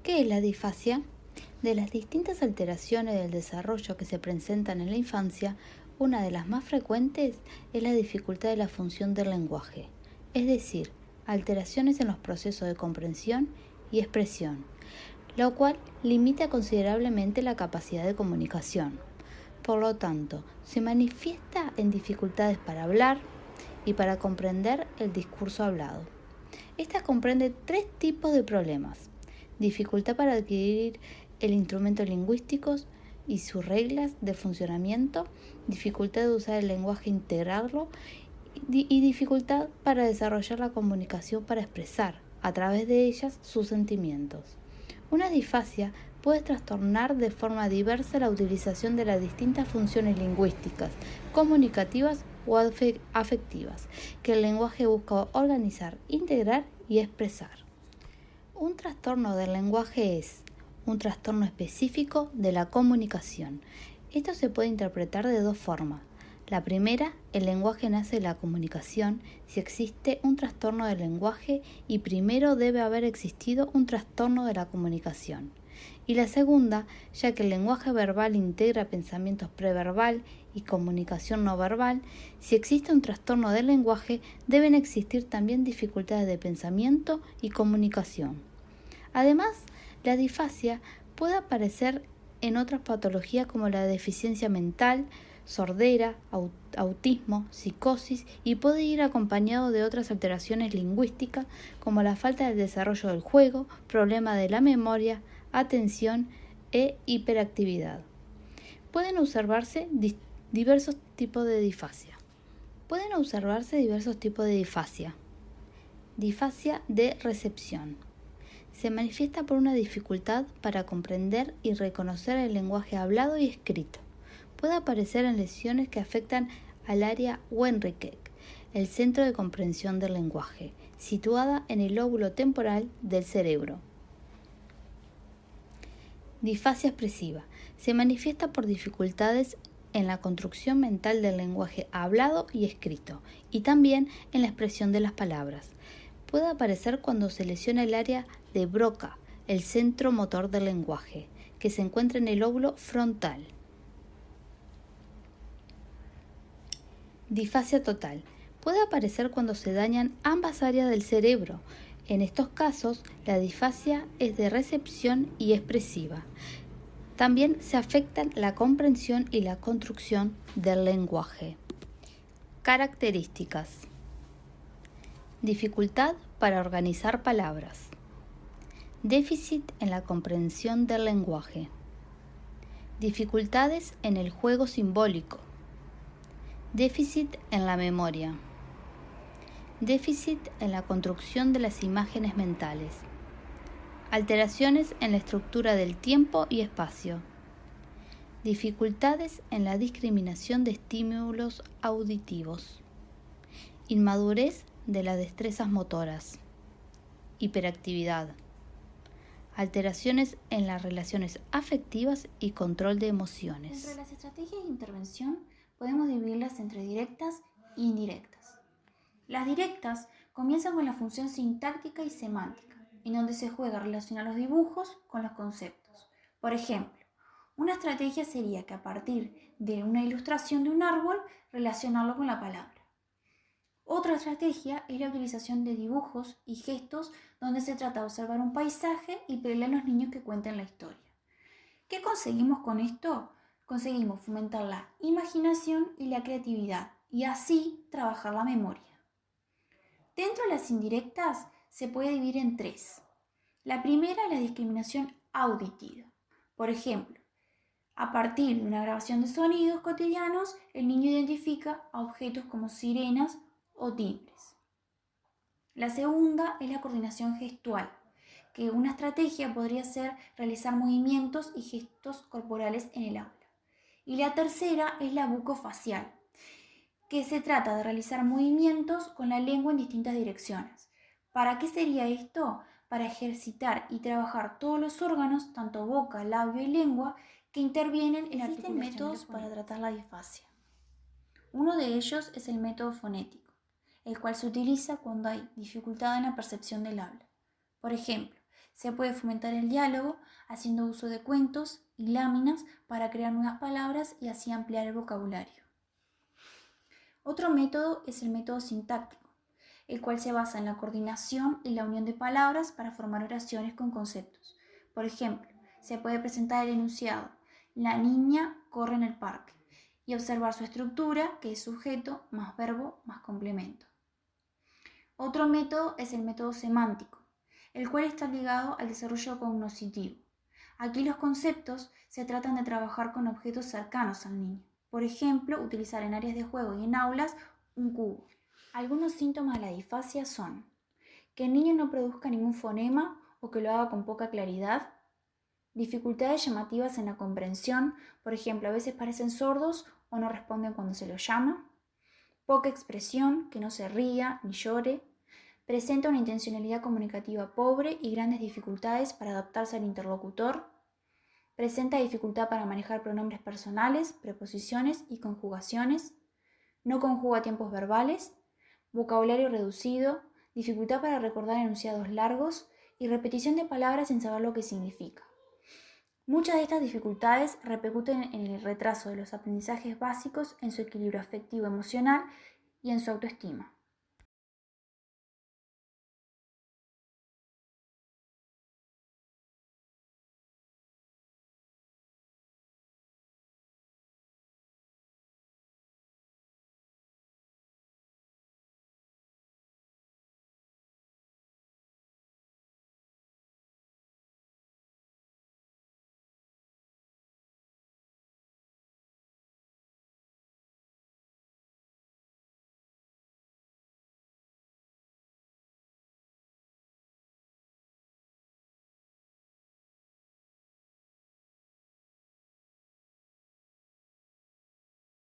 ¿Qué es la disfasia? De las distintas alteraciones del desarrollo que se presentan en la infancia, una de las más frecuentes es la dificultad de la función del lenguaje, es decir, alteraciones en los procesos de comprensión y expresión, lo cual limita considerablemente la capacidad de comunicación. Por lo tanto, se manifiesta en dificultades para hablar y para comprender el discurso hablado. Esta comprende tres tipos de problemas: dificultad para adquirir el instrumento lingüístico y sus reglas de funcionamiento, dificultad de usar el lenguaje e integrarlo, y dificultad para desarrollar la comunicación para expresar, a través de ellas, sus sentimientos. Una disfasia puede trastornar de forma diversa la utilización de las distintas funciones lingüísticas, comunicativas o afectivas, que el lenguaje busca organizar, integrar y expresar. Un trastorno del lenguaje es un trastorno específico de la comunicación. Esto se puede interpretar de dos formas. La primera, el lenguaje nace de la comunicación si existe un trastorno del lenguaje y primero debe haber existido un trastorno de la comunicación. Y la segunda, ya que el lenguaje verbal integra pensamientos preverbal y comunicación no verbal, si existe un trastorno del lenguaje, deben existir también dificultades de pensamiento y comunicación. Además, la disfasia puede aparecer en otras patologías como la deficiencia mental, sordera, autismo, psicosis, y puede ir acompañado de otras alteraciones lingüísticas como la falta del desarrollo del juego, problema de la memoria, atención e hiperactividad. Pueden observarse diversos tipos de disfasia. Disfasia de recepción. Se manifiesta por una dificultad para comprender y reconocer el lenguaje hablado y escrito. Puede aparecer en lesiones que afectan al área Wernicke, el centro de comprensión del lenguaje, situada en el lóbulo temporal del cerebro. Disfasia expresiva. Se manifiesta por dificultades en la construcción mental del lenguaje hablado y escrito, y también en la expresión de las palabras. Puede aparecer cuando se lesiona el área de Broca, el centro motor del lenguaje, que se encuentra en el lóbulo frontal. Disfasia total. Puede aparecer cuando se dañan ambas áreas del cerebro. En estos casos, la disfasia es de recepción y expresiva. También se afectan la comprensión y la construcción del lenguaje. Características. Dificultad para organizar palabras. Déficit en la comprensión del lenguaje. Dificultades en el juego simbólico. Déficit en la memoria. Déficit en la construcción de las imágenes mentales. Alteraciones en la estructura del tiempo y espacio. Dificultades en la discriminación de estímulos auditivos. Inmadurez de las destrezas motoras. Hiperactividad. Alteraciones en las relaciones afectivas y control de emociones. Entre las estrategias de intervención podemos dividirlas entre directas e indirectas. Las directas comienzan con la función sintáctica y semántica, en donde se juega a relacionar los dibujos con los conceptos. Por ejemplo, una estrategia sería que a partir de una ilustración de un árbol, relacionarlo con la palabra. Otra estrategia es la utilización de dibujos y gestos donde se trata de observar un paisaje y pedirle a los niños que cuenten la historia. ¿Qué conseguimos con esto? Conseguimos fomentar la imaginación y la creatividad y así trabajar la memoria. Dentro de las indirectas se puede dividir en tres. La primera es la discriminación auditiva. Por ejemplo, a partir de una grabación de sonidos cotidianos, el niño identifica a objetos como sirenas o timbres. La segunda es la coordinación gestual, que una estrategia podría ser realizar movimientos y gestos corporales en el aula. Y la tercera es la bucofacial, que se trata de realizar movimientos con la lengua en distintas direcciones. ¿Para qué sería esto? Para ejercitar y trabajar todos los órganos, tanto boca, labio y lengua, que intervienen en la articulación. Existen métodos para tratar la disfasia. Uno de ellos es el método fonético, el cual se utiliza cuando hay dificultad en la percepción del habla. Por ejemplo, Se puede fomentar el diálogo haciendo uso de cuentos y láminas para crear nuevas palabras y así ampliar el vocabulario. Otro método es el método sintáctico, el cual se basa en la coordinación y la unión de palabras para formar oraciones con conceptos. Por ejemplo, se puede presentar el enunciado: la niña corre en el parque, y observar su estructura, que es sujeto más verbo más complemento. Otro método es el método semántico, el cual está ligado al desarrollo cognoscitivo. Aquí los conceptos se tratan de trabajar con objetos cercanos al niño. Por ejemplo, utilizar en áreas de juego y en aulas un cubo. Algunos síntomas de la disfasia son que el niño no produzca ningún fonema o que lo haga con poca claridad, dificultades llamativas en la comprensión, por ejemplo, a veces parecen sordos o no responden cuando se los llama, poca expresión, que no se ría ni llore, presenta una intencionalidad comunicativa pobre y grandes dificultades para adaptarse al interlocutor, presenta dificultad para manejar pronombres personales, preposiciones y conjugaciones, no conjuga tiempos verbales, vocabulario reducido, dificultad para recordar enunciados largos y repetición de palabras sin saber lo que significa. Muchas de estas dificultades repercuten en el retraso de los aprendizajes básicos, en su equilibrio afectivo-emocional y en su autoestima.